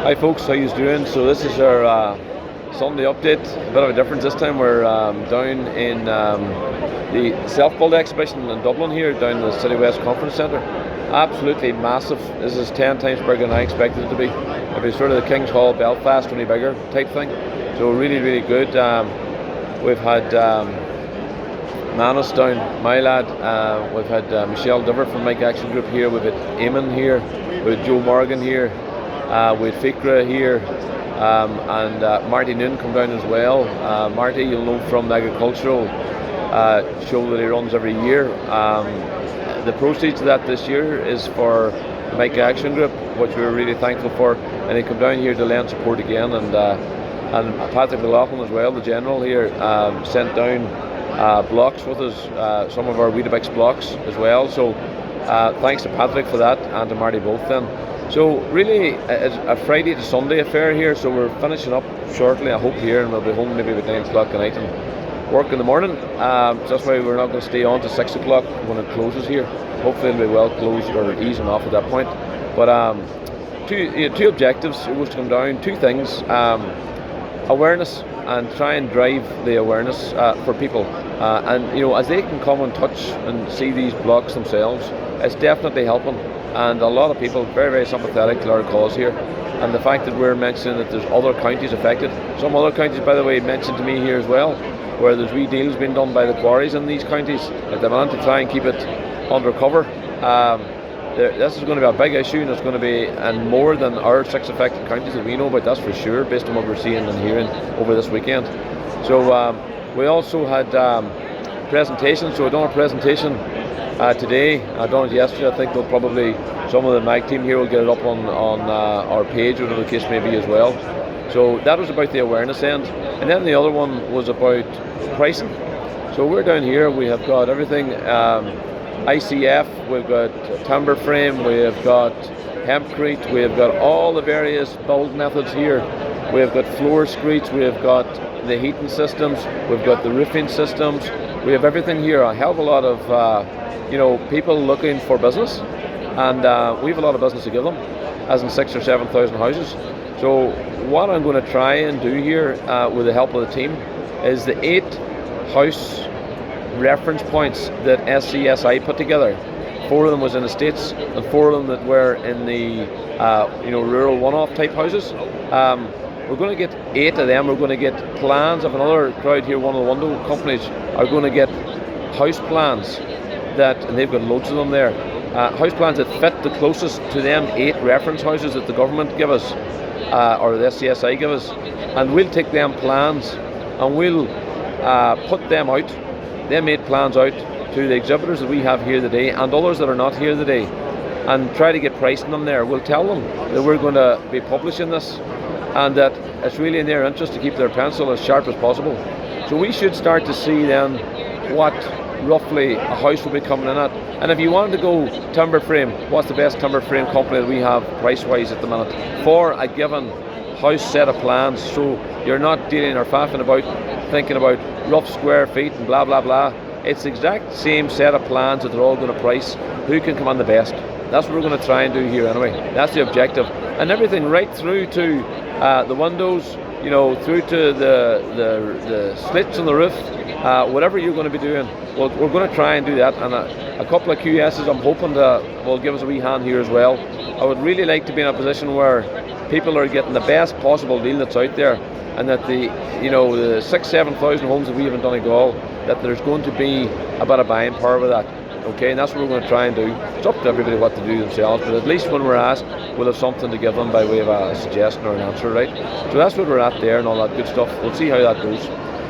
Hi folks, how you doing? So this is our Sunday update. A bit of a difference this time. We're down in the Self-Build exhibition in Dublin here, down in the City West Conference Centre. Absolutely massive. This is 10 times bigger than I expected it to be. It'll be sort of the King's Hall Belfast, only bigger type thing. So really, really good. We've had Manus down, my lad. We've had Michelle Diver from Mike Action Group here. We've had Eamon here. We've had Joe Morgan here. We had Fikra here, and Marty Noon come down as well. Marty, you'll know from the agricultural show that he runs every year. The proceeds of that this year is for the Mike Action Group, which we're really thankful for. And he come down here to lend support again. And Patrick McLaughlin as well, the general here, sent down blocks with us, some of our Weetabix blocks as well. So thanks to Patrick for that, and to Marty both then. So really, it's a Friday to Sunday affair here, so we're finishing up shortly, I hope, here, and we'll be home maybe about 9 o'clock at night and work in the morning. So that's why we're not going to stay on to 6 o'clock when it closes here. Hopefully it'll be well closed or easing off at that point. But two objectives was to come down, two things. Awareness, and try and drive the awareness for people. And as they can come and touch and see these blocks themselves, it's definitely helping. And a lot of people very, very sympathetic to our cause here. And the fact that we're mentioning that there's other counties affected. Some other counties, by the way, mentioned to me here as well, where there's wee deals being done by the quarries in these counties at the moment to try and keep it under cover. This is going to be a big issue, and it's going to be and more than our 6 affected counties that we know about, that's for sure, based on what we're seeing and hearing over this weekend. So we also had presentations. So I done a presentation today. I done it yesterday. I think they'll probably, some of the MAG team here will get it up on our page, whatever the case may be as well. So that was about the awareness end. And then the other one was about pricing. So we're down here, we have got everything, ICF, we've got timber frame, we have got hempcrete, we have got all the various build methods here. We have got floor screeds, we have got the heating systems, we've got the roofing systems. We have everything here, a hell of a lot of people looking for business, and we have a lot of business to give them, as in 6,000 or 7,000 houses. So what I'm going to try and do here with the help of the team is the 8 house reference points that SCSI put together. 4 of them was in the States, and 4 of them that were in the rural one-off type houses. We're going to get 8 of them. We're going to get plans of another crowd here. One of the window companies are going to get house plans and they've got loads of them there. House plans that fit the closest to them 8 reference houses that the government give us, or the SCSI give us, and we'll take them plans and we'll put them out, them 8 plans out to the exhibitors that we have here today and others that are not here today, and try to get pricing them there. We'll tell them that we're going to be publishing this and that it's really in their interest to keep their pencil as sharp as possible. So we should start to see then what roughly a house will be coming in at. And if you wanted to go timber frame, what's the best timber frame company that we have price wise at the minute for a given house set of plans, so you're not dealing or faffing about thinking about rough square feet and blah blah blah. It's the exact same set of plans that they're all going to price. Who can come on the best? That's what we're going to try and do here anyway. That's the objective. And everything right through to the windows, through to the slits on the roof, whatever you're going to be doing, we're going to try and do that. And a couple of QSs I'm hoping will give us a wee hand here as well. I would really like to be in a position where people are getting the best possible deal that's out there, and that the 6,000-7,000 homes that we have in Donegal, that there's going to be a bit of buying power with that. Okay, and that's what we're going to try and do. It's up to everybody what to do themselves, but at least when we're asked, we'll have something to give them by way of a suggestion or an answer, right? So that's what we're at there and all that good stuff. We'll see how that goes.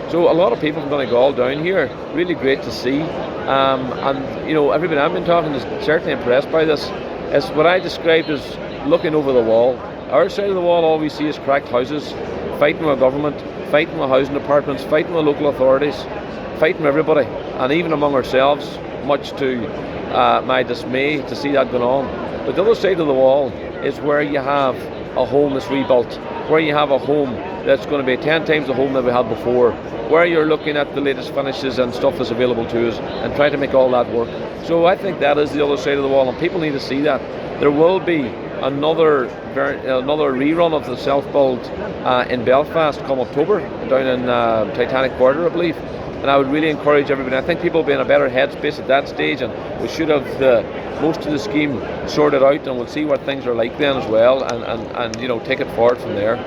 So a lot of people from Donegal down here, really great to see. And everybody I've been talking is certainly impressed by this. It's what I described as looking over the wall. Our side of the wall, all we see is cracked houses, fighting with government, fighting with housing departments, fighting with local authorities, fighting with everybody, and even among ourselves, much to my dismay to see that going on. But the other side of the wall is where you have a home that's rebuilt, where you have a home that's going to be 10 times the home that we had before, where you're looking at the latest finishes and stuff that's available to us and try to make all that work. So I think that is the other side of the wall, and people need to see that. There will be another rerun of the self-build in Belfast come October, down in Titanic Quarter, I believe. And I would really encourage everybody. I think people will be in a better headspace at that stage, and we should have most of the scheme sorted out, and we'll see what things are like then as well, and take it forward from there.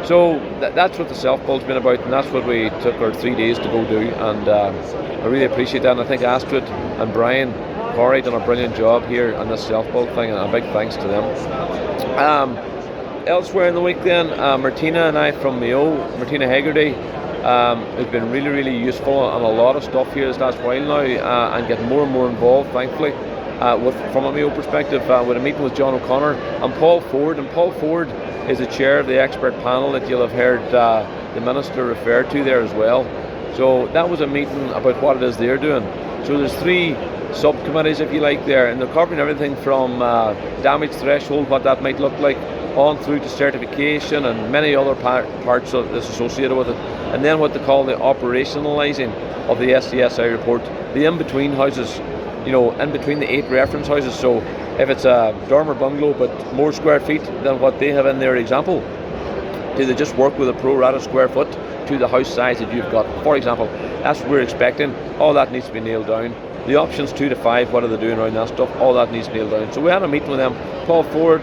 So that's what the self-build's been about, and that's what we took our 3 days to go do, and I really appreciate that. And I think Astrid and Brian Corey done a brilliant job here on this self-build thing, and a big thanks to them. Elsewhere in the week then, Martina and I from Mayo, Martina Hegarty, has been really, really useful on a lot of stuff here this last while now, and getting more and more involved, thankfully, from a Mayo perspective, with a meeting with John O'Connor and Paul Ford. And Paul Ford is the chair of the expert panel that you'll have heard the Minister refer to there as well. So that was a meeting about what it is they're doing. So there's 3 subcommittees, if you like, there, and they're covering everything from damage threshold, what that might look like, on through to certification and many other parts of this associated with it, and then what they call the operationalising of the SCSI report, the in-between houses, in between the 8 reference houses. So if it's a dormer bungalow but more square feet than what they have in their example, do they just work with a pro rata square foot to the house size that you've got, for example? That's what we're expecting. All that needs to be nailed down. The options 2 to 5, what are they doing around that stuff? All that needs nailed down. So we had a meeting with them. Paul Ford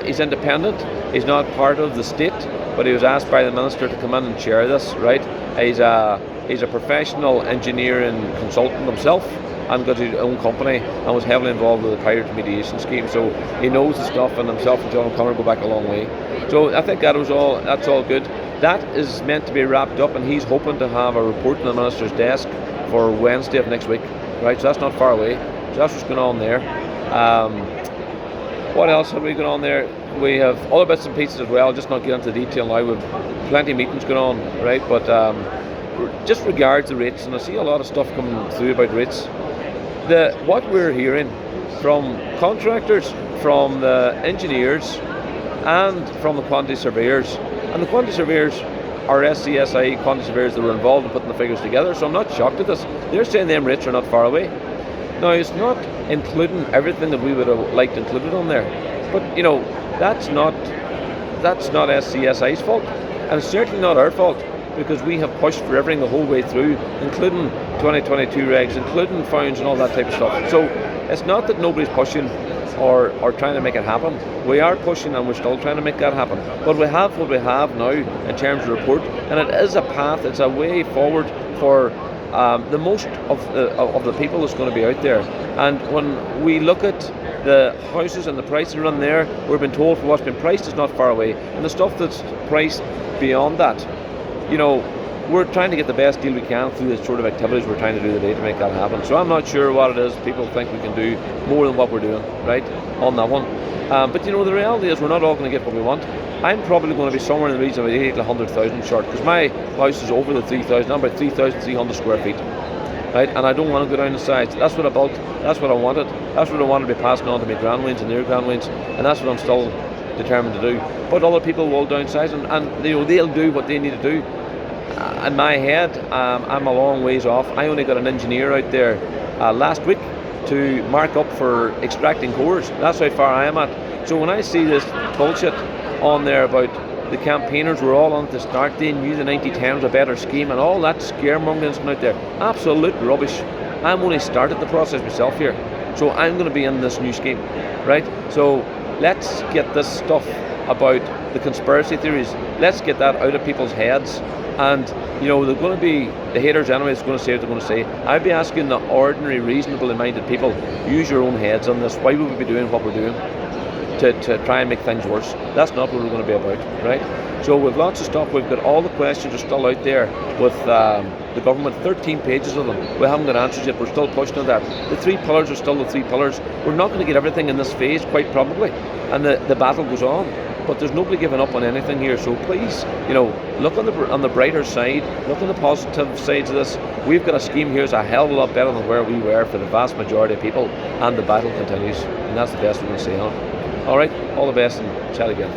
is independent. He's not part of the state, but he was asked by the Minister to come in and chair this, right? He's a professional engineer and consultant himself, and got his own company, and was heavily involved with the pirate remediation scheme. So he knows the stuff, and himself and John O'Connor go back a long way. So I think that's all good. That is meant to be wrapped up, and he's hoping to have a report on the Minister's desk for Wednesday of next week. Right, so that's not far away. So that's what's going on there. What else have we got on there? We have other bits and pieces as well. Just not get into the detail now. We've plenty of meetings going on, right? But just regards the rates, and I see a lot of stuff coming through about rates. What we're hearing from contractors, from the engineers, and from the quantity surveyors, and the quantity surveyors are SCSI quantity surveyors that were involved in putting the figures together, so I'm not shocked at this. They're saying them rates are not far away. Now, it's not including everything that we would have liked included on there, but that's not SCSI's fault, and it's certainly not our fault, because we have pushed for everything the whole way through, including 2022 regs, including fines and all that type of stuff. So it's not that nobody's pushing or trying to make it happen. We are pushing, and we're still trying to make that happen. But we have what we have now in terms of report, and it is a path, it's a way forward for the most of the people that's going to be out there. And when we look at the houses and the prices around there, we've been told for what's been priced is not far away, and the stuff that's priced beyond that, we're trying to get the best deal we can through the sort of activities we're trying to do today to make that happen. So I'm not sure what it is people think we can do more than what we're doing, right, on that one. But the reality is we're not all going to get what we want. I'm probably going to be somewhere in the region of 80 to 100,000 short, because my house is over the 3,000. I'm about 3,300 square feet, right? And I don't want to go down the sides. That's what I built. That's what I wanted. That's what I wanted to be passing on to my grandwins and their grandwins, and that's what I'm still determined to do. But other people will downsize, and they'll do what they need to do. In my head, I'm a long ways off. I only got an engineer out there last week to mark up for extracting cores. That's how far I am at. So when I see this bullshit on there about the campaigners were all on at the start, they knew the 9010 was a better scheme, and all that scaremongering out there, absolute rubbish. I'm only started the process myself here, so I'm going to be in this new scheme, right? So let's get this stuff about the conspiracy theories, let's get that out of people's heads. And they're going to be the haters anyway. It's going to say what they're going to say. I'd be asking the ordinary, reasonably minded people, use your own heads on this. Why would we be doing what we're doing to try and make things worse? That's not what we're going to be about, right? So we've lots of stuff. We've got all the questions are still out there with the government, 13 pages of them. We haven't got answers yet. We're still pushing on that. The 3 pillars are still the 3 pillars. We're not going to get everything in this phase, quite probably, and the battle goes on. But there's nobody giving up on anything here. So please, look on the brighter side. Look on the positive sides of this. We've got a scheme here that's a hell of a lot better than where we were for the vast majority of people, and the battle continues. And that's the best we can say on it. All right, all the best, and chat again.